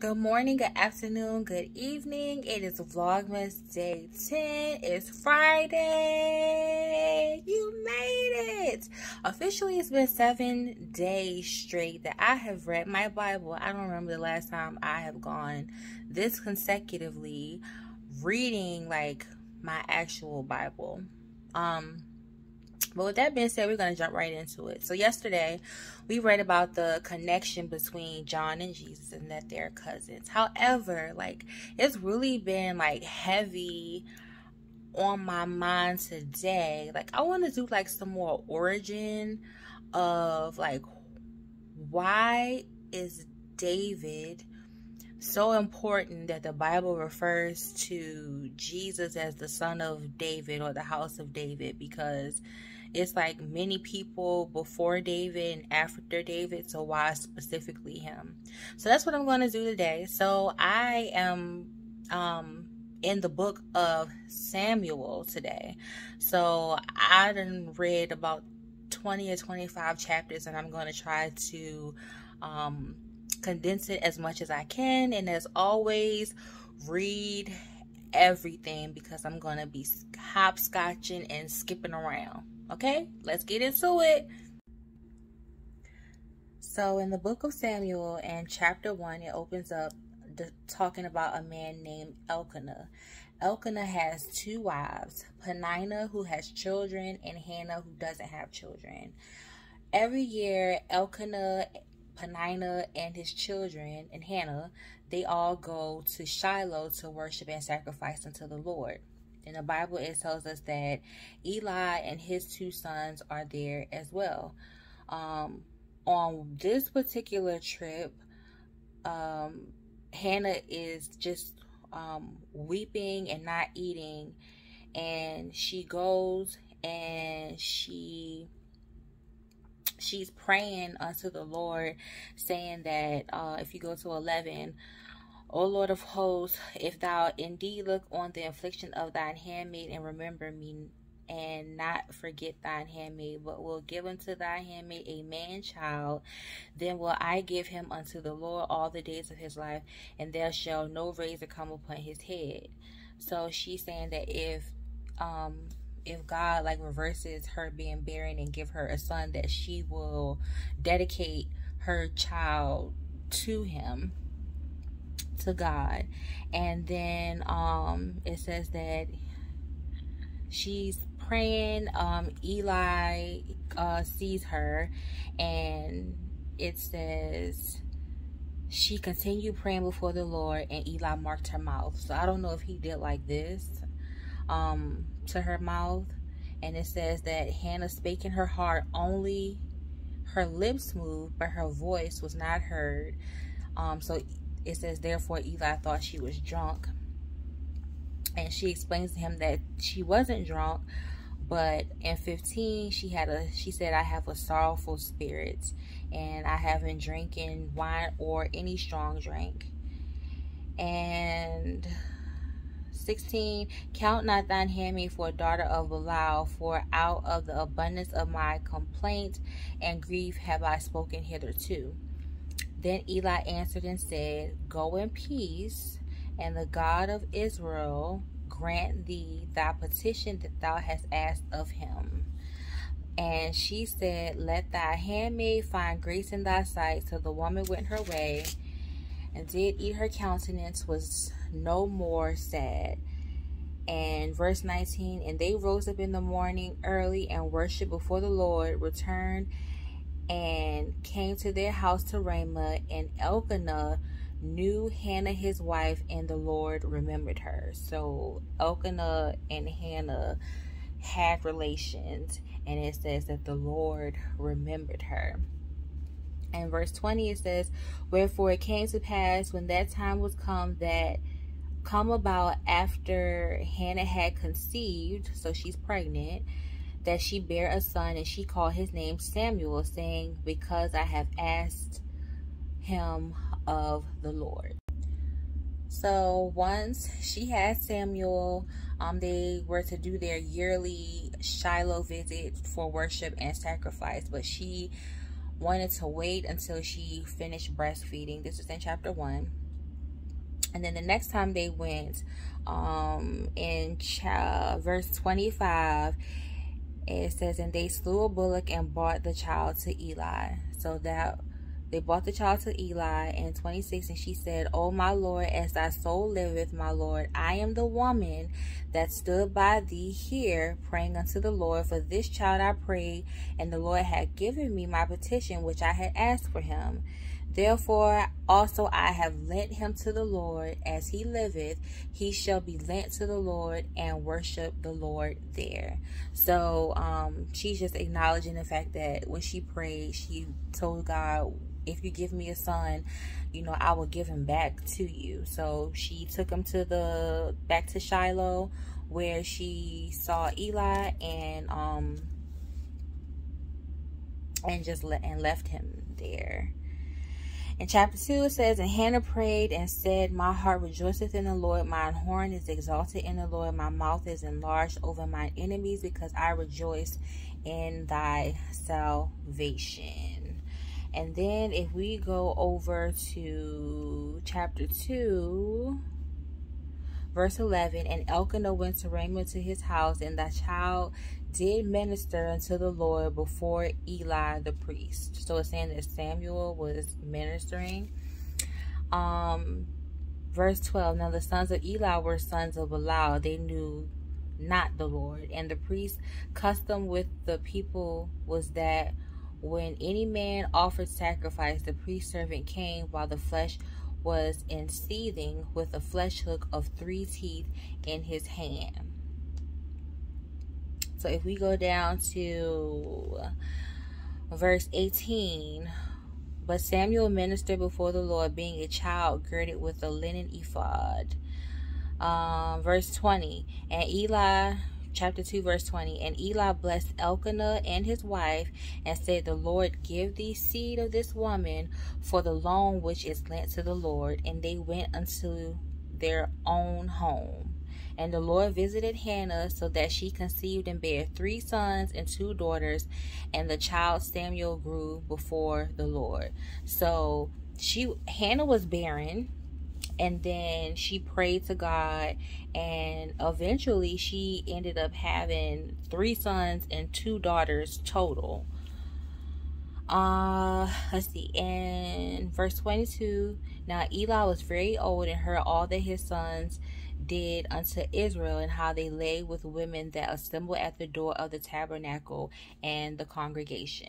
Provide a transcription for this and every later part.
Good morning, good afternoon, good evening. It is Vlogmas day 10. It's Friday. You made it. Officially, it's been 7 days straight that I have read my Bible. I don't remember the last time I have gone this consecutively reading like my actual Bible. But with that being said, we're going to jump right into it. So yesterday, we read about the connection between John and Jesus and that they're cousins. However, like, it's really been, like, heavy on my mind today. Like, I want to do, like, some more origin of, like, why is David so important that the Bible refers to Jesus as the son of David or the house of David, because it's like many people before David and after David, so why specifically him? So that's what I'm going to do today. So I am in the book of Samuel today. So I done read about 20 or 25 chapters, and I'm going to try to condense it as much as I can. And as always, read everything, because I'm going to be hopscotching and skipping around. Okay, let's get into it. So in the book of Samuel and chapter 1, it opens up talking about a man named Elkanah. Elkanah has 2 wives, Peninnah, who has children, and Hannah, who doesn't have children. Every year, Elkanah, Peninnah, and his children, and Hannah, they all go to Shiloh to worship and sacrifice unto the Lord. In the Bible, it tells us that Eli and his 2 sons are there as well. On this particular trip, Hannah is just weeping and not eating, and she goes and she's praying unto the Lord, saying that if you go to 11, O Lord of hosts, if thou indeed look on the affliction of thine handmaid, and remember me, and not forget thine handmaid, but will give unto thy handmaid a man child, then will I give him unto the Lord all the days of his life, and there shall no razor come upon his head. So she's saying that if God like reverses her being barren and give her a son, that she will dedicate her child to him, to God. And then it says that she's praying. Eli sees her, and it says she continued praying before the Lord, and Eli marked her mouth. So I don't know if he did like this to her mouth. And it says that Hannah spake in her heart, only her lips moved, but her voice was not heard. So it says, therefore Eli thought she was drunk. And she explains to him that she wasn't drunk, but in 15 she said, I have a sorrowful spirit, and I haven't drinking wine or any strong drink. And 16, count not thine handmaid for a daughter of Belial, for out of the abundance of my complaint and grief have I spoken hitherto. Then Eli answered and said, go in peace, and the God of Israel grant thee thy petition that thou hast asked of him. And she said, let thy handmaid find grace in thy sight. So the woman went her way, and did eat, her countenance was no more sad. And verse 19, and they rose up in the morning early and worshiped before the Lord, returned and came to their house to Ramah, and Elkanah knew Hannah his wife, and the Lord remembered her. So Elkanah and Hannah had relations, and it says that the Lord remembered her. And verse 20, it says, wherefore it came to pass, when that time was come about after Hannah had conceived, so she's pregnant, that she bare a son, and she called his name Samuel, saying, because I have asked him of the Lord. So once she had Samuel, they were to do their yearly Shiloh visit for worship and sacrifice, but she wanted to wait until she finished breastfeeding. This is in chapter 1. And then the next time they went, in verse 25, it says, and they slew a bullock and brought the child to Eli. So that they brought the child to Eli. In 26, and she said, O my Lord, as thy soul liveth, my Lord, I am the woman that stood by thee here, praying unto the Lord. For this child I prayed, and the Lord had given me my petition, which I had asked for him. Therefore also I have lent him to the Lord. As he liveth, he shall be lent to the Lord, and worship the Lord there. So she's just acknowledging the fact that when she prayed, she told God, if you give me a son, you know, I will give him back to you. So she took him to back to Shiloh, where she saw Eli, and left him there. In chapter 2, it says, and Hannah prayed and said, my heart rejoiceth in the Lord, mine horn is exalted in the Lord, my mouth is enlarged over mine enemies, because I rejoice in thy salvation. And then if we go over to chapter 2, verse 11, and Elkanah went to Ramah to his house, and the child did minister unto the Lord before Eli the priest. So it's saying that Samuel was ministering. Verse 12, now the sons of Eli were sons of Belial. They knew not the Lord. And the priest's custom with the people was that when any man offered sacrifice, the priest servant came while the flesh was in seething, with a flesh hook of 3 teeth in his hand. So if we go down to verse 18, but Samuel ministered before the Lord, being a child girded with a linen ephod. Verse 20, and Eli, chapter 2, verse 20, and Eli blessed Elkanah and his wife, and said, the Lord give thee seed of this woman for the loan which is lent to the Lord. And they went unto their own home. And the Lord visited Hannah, so that she conceived and bare 3 sons and 2 daughters, and the child Samuel grew before the Lord. So Hannah was barren, and then she prayed to God, and eventually she ended up having 3 sons and 2 daughters total. Let's see, in verse 22, now Eli was very old, and heard all that his sons did unto Israel, and how they lay with women that assembled at the door of the tabernacle and the congregation.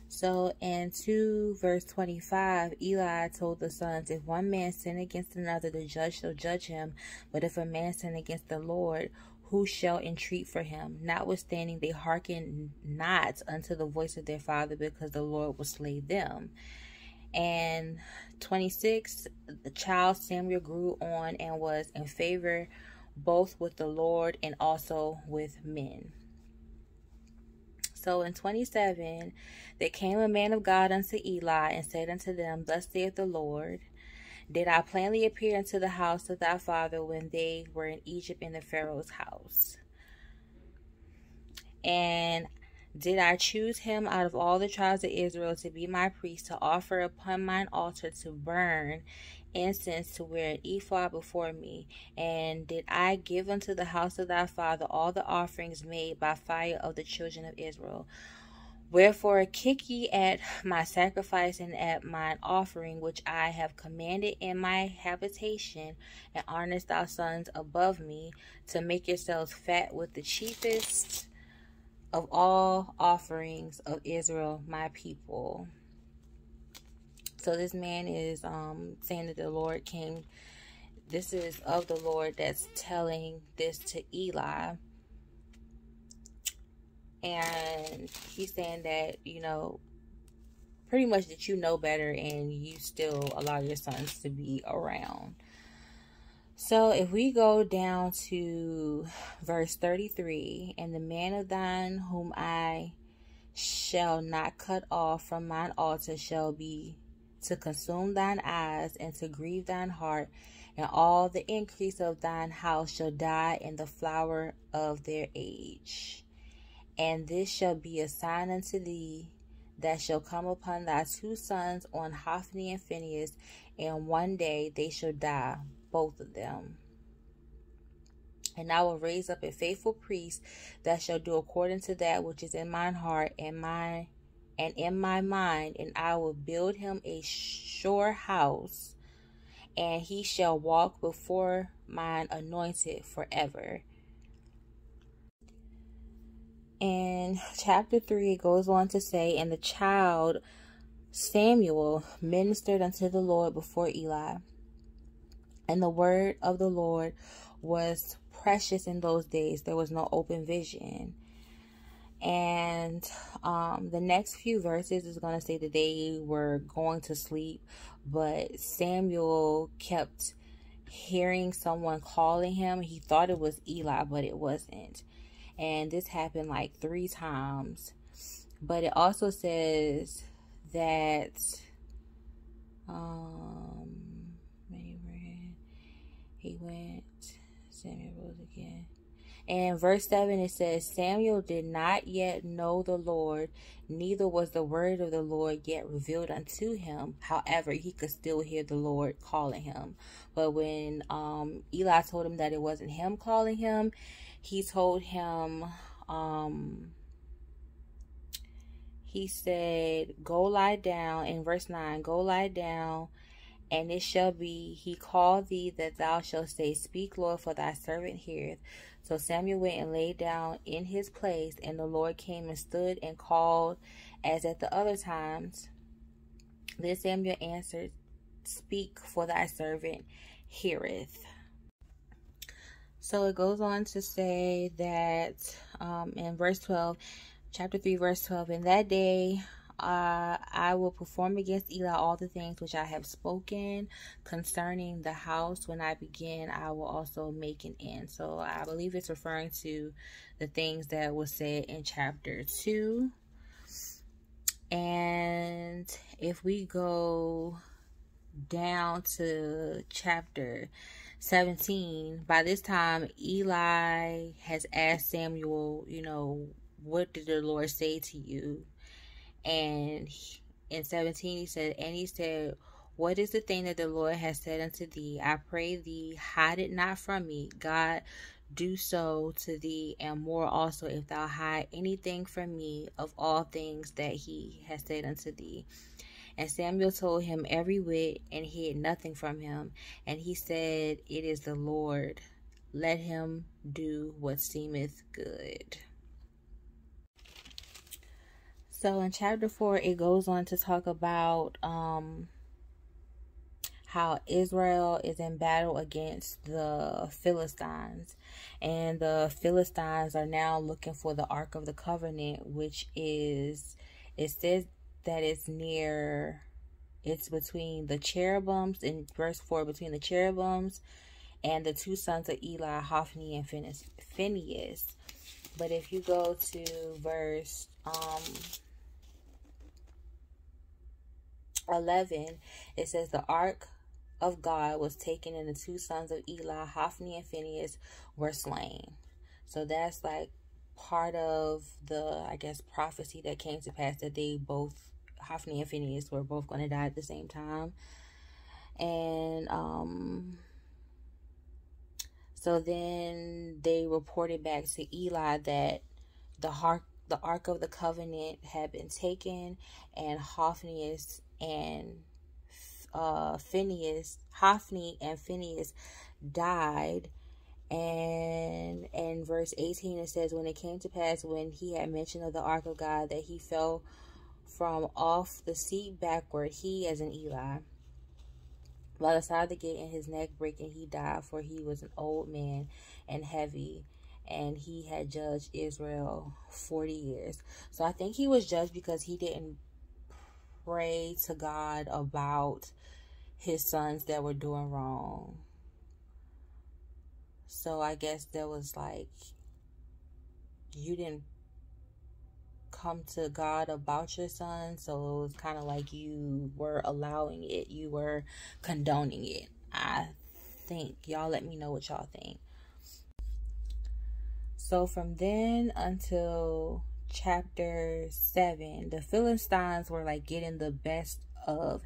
So in 2 verse 25, Eli told the sons, if one man sin against another, the judge shall judge him. But if a man sin against the Lord, who shall entreat for him? Notwithstanding, they hearkened not unto the voice of their father, because the Lord will slay them. And 26, the child Samuel grew on and was in favor both with the Lord and also with men. So in 27, there came a man of God unto Eli, and said unto them, thus saith the Lord, did I plainly appear unto the house of thy father when they were in Egypt in the Pharaoh's house? And did I choose him out of all the tribes of Israel to be my priest, to offer upon mine altar, to burn incense, to wear an ephod before me? And did I give unto the house of thy father all the offerings made by fire of the children of Israel? Wherefore kick ye at my sacrifice and at mine offering, which I have commanded in my habitation, and honor thy sons above me, to make yourselves fat with the chiefest of all offerings of Israel, my people. So this man is saying that the Lord came. This is of the Lord that's telling this to Eli. And he's saying that, you know, pretty much that you know better, and you still allow your sons to be around. So if we go down to verse 33, and the man of thine whom I shall not cut off from mine altar shall be to consume thine eyes and to grieve thine heart, and all the increase of thine house shall die in the flower of their age. And this shall be a sign unto thee that shall come upon thy 2 sons, on Hophni and Phinehas, and one day they shall die, both of them. And I will raise up a faithful priest that shall do according to that which is in mine heart and in my mind, and I will build him a sure house, and he shall walk before mine anointed forever. In chapter 3, it goes on to say, and the child Samuel ministered unto the Lord before Eli, and the word of the Lord was precious in those days. There was no open vision. And the next few verses is going to say that they were going to sleep, but Samuel kept hearing someone calling him. He thought it was Eli, but it wasn't. And this happened like 3 times. But it also says that he went, Samuel rose again. And verse 7, it says, Samuel did not yet know the Lord, neither was the word of the Lord yet revealed unto him. However, he could still hear the Lord calling him. But when Eli told him that it wasn't him calling him, he told him, he said, go lie down. In verse 9, go lie down. And it shall be, he called thee, that thou shalt say, Speak, Lord, for thy servant heareth. So Samuel went and lay down in his place, and the Lord came and stood and called as at the other times. Then Samuel answered, Speak, for thy servant heareth. So it goes on to say that in verse 12, chapter 3, verse 12, in that day I will perform against Eli all the things which I have spoken concerning the house. When I begin, I will also make an end. So I believe it's referring to the things that was said in chapter 2. And if we go down to chapter 17, by this time Eli has asked Samuel, what did the Lord say to you? And in 17 he said, what is the thing that the Lord has said unto thee? I pray thee, hide it not from me. God do so to thee, and more also, if thou hide anything from me of all things that he has said unto thee. And Samuel told him every whit, and hid nothing from him. And he said, it is the Lord. Let him do what seemeth good. So in chapter 4, it goes on to talk about how Israel is in battle against the Philistines. And the Philistines are now looking for the Ark of the Covenant, which is, it says that it's between the cherubims, in verse 4, between the cherubims and the 2 sons of Eli, Hophni and Phinehas. But if you go to verse 11, it says the ark of God was taken, and the 2 sons of Eli, Hophni and Phinehas, were slain. So that's like part of the, I guess, prophecy that came to pass, that they both, Hophni and Phinehas, were both going to die at the same time. And so then they reported back to Eli that the Ark of the Covenant had been taken, and Hophni and Phinehas died. And in verse 18 it says, when it came to pass, when he had mentioned of the ark of God, that he fell from off the seat backward, he as in Eli, by the side of the gate, and his neck brake, and he died, for he was an old man and heavy, and he had judged Israel 40 years. So I think he was judged because he didn't pray to God about his sons that were doing wrong. So I guess there was like, you didn't come to God about your son, so it was kind of like you were allowing it, you were condoning it, I think. Y'all let me know what y'all think. So from then until chapter 7, the Philistines were like getting the best of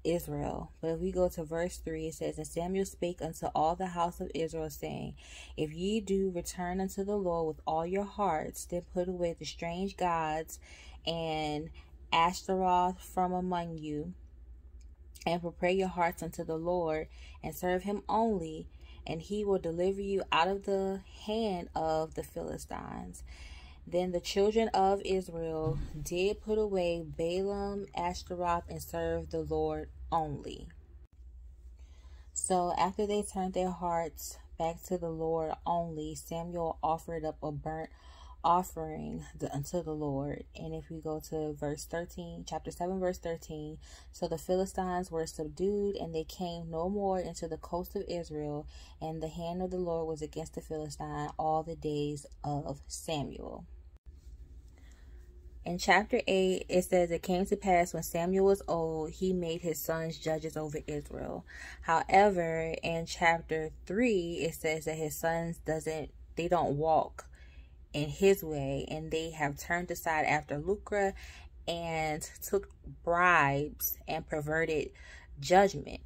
Israel. But if we go to verse 3, it says, And Samuel spake unto all the house of Israel, saying, If ye do return unto the Lord with all your hearts, then put away the strange gods and Ashtaroth from among you, and prepare your hearts unto the Lord, and serve him only, and he will deliver you out of the hand of the Philistines. Then the children of Israel did put away Balaam, Ashtaroth, and served the Lord only. So after they turned their hearts back to the Lord only, Samuel offered up a burnt offering unto the Lord. And if we go to verse 13, chapter 7, verse 13, so the Philistines were subdued, and they came no more into the coast of Israel, and the hand of the Lord was against the Philistines all the days of Samuel. In chapter 8, it says, It came to pass when Samuel was old, he made his sons judges over Israel. However, in chapter 3, it says that his sons don't walk in his way, and they have turned aside after lucre and took bribes and perverted judgment.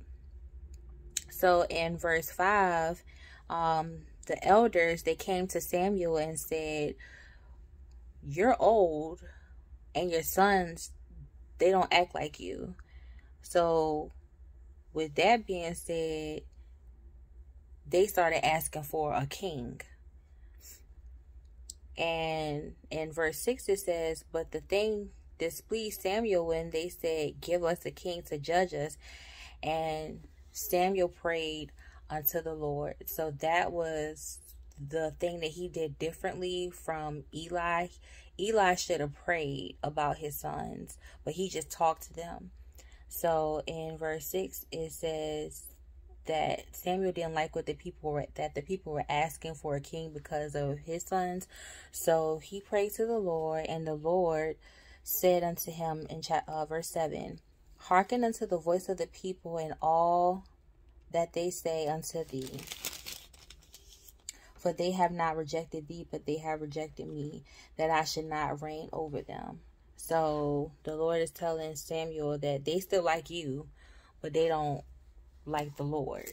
So in verse 5, the elders, they came to Samuel and said, You're old, and your sons, they don't act like you. So with that being said, they started asking for a king. And in verse 6 it says, But the thing displeased Samuel when they said, Give us a king to judge us. And Samuel prayed unto the Lord. So that was the thing that he did differently from Eli. Eli should have prayed about his sons, but he just talked to them. So in verse 6 it says that Samuel didn't like what the people were asking for a king because of his sons. So he prayed to the Lord, and the Lord said unto him in verse 7, Hearken unto the voice of the people and all that they say unto thee. For they have not rejected thee, but they have rejected me, that I should not reign over them. So the Lord is telling Samuel that they still like you, but they don't like the Lord.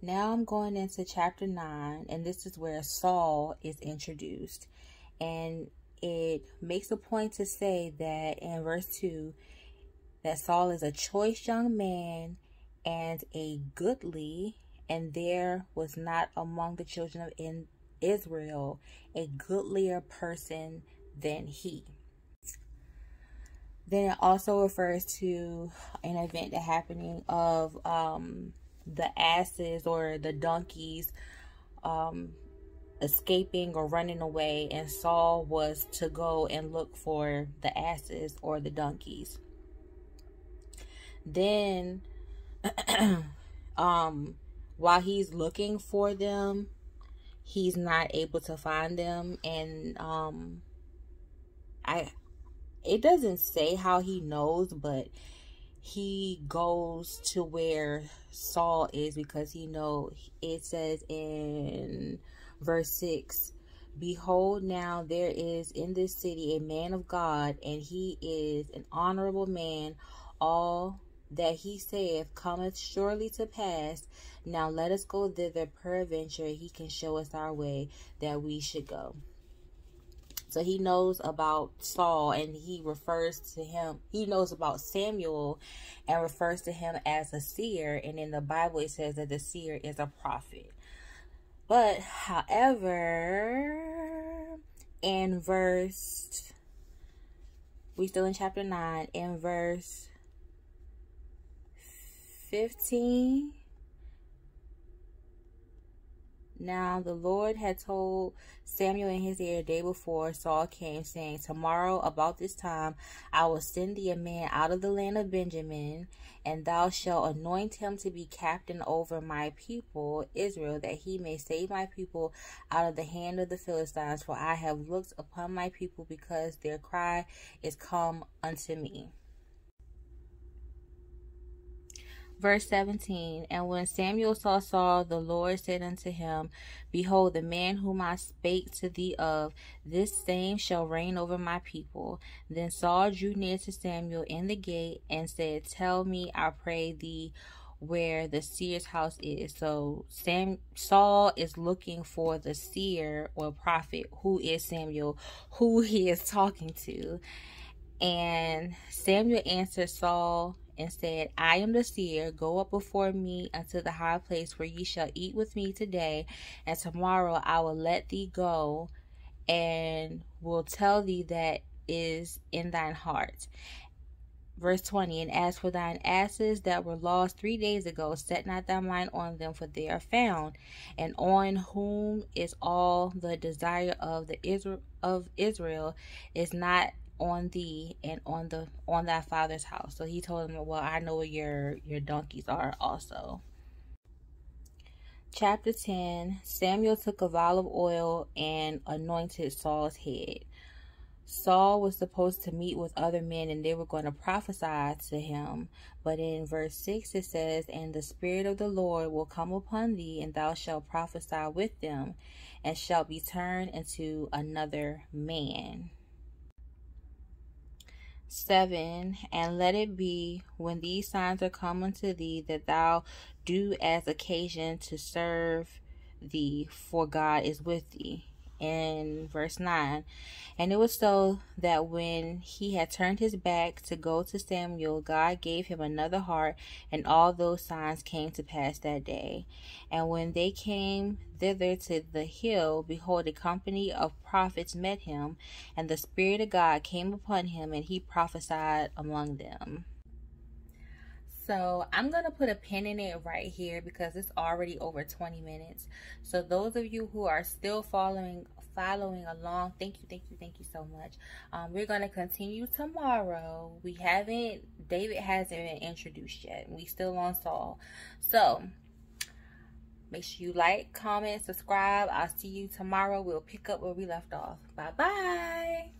Now I'm going into chapter 9, and this is where Saul is introduced. And it makes a point to say that in verse 2, that Saul is a choice young man and a goodly, and there was not among the children of Israel a goodlier person than he. Then it also refers to an event that happening of the asses or the donkeys escaping or running away, and Saul was to go and look for the asses or the donkeys. Then while he's looking for them, he's not able to find them, and it doesn't say how he knows, but he goes to where Saul is because he knows. It says in verse 6, Behold, now there is in this city a man of God, and he is an honorable man. All that he saith cometh surely to pass. Now let us go thither, peradventure he can show us our way that we should go. So he knows about Saul, and he refers to him. He knows about Samuel and refers to him as a seer. And in the Bible, it says that the seer is a prophet. But, however, in verse, we still in chapter 9, in verse 15, Now the Lord had told Samuel in his ear the day before Saul came, saying, Tomorrow about this time I will send thee a man out of the land of Benjamin, and thou shalt anoint him to be captain over my people Israel, that he may save my people out of the hand of the Philistines. For I have looked upon my people, because their cry is come unto me. Verse 17, and when Samuel saw Saul, the Lord said unto him, Behold, the man whom I spake to thee of, this same shall reign over my people. Then Saul drew near to Samuel in the gate and said, Tell me, I pray thee, where the seer's house is. So Saul is looking for the seer or prophet, who is Samuel, who he is talking to. And Samuel answered Saul and said, I am the seer. Go up before me unto the high place where ye shall eat with me today, and tomorrow I will let thee go, and will tell thee that is in thine heart. Verse 20, and as for thine asses that were lost 3 days ago, set not thy mind on them, for they are found, and on whom is all the desire of Israel is not on thee and on thy father's house. So he told him, well, I know where your donkeys are also. Chapter 10, Samuel took a vial of oil and anointed Saul's head. Saul was supposed to meet with other men and they were going to prophesy to him. But in verse 6 it says, and the Spirit of the Lord will come upon thee, and thou shalt prophesy with them, and shalt be turned into another man. 7, and let it be, when these signs are come unto thee, that thou do as occasion to serve thee, for God is with thee. In verse 9, and it was so that when he had turned his back to go to Samuel, God gave him another heart, and all those signs came to pass that day. And when they came thither to the hill, behold, a company of prophets met him, and the Spirit of God came upon him, and he prophesied among them. So I'm going to put a pin in it right here because it's already over 20 minutes. So those of you who are still following along, thank you so much. We're going to continue tomorrow. David hasn't been introduced yet. We still on Saul. So make sure you like, comment, subscribe. I'll see you tomorrow. We'll pick up where we left off. Bye-bye.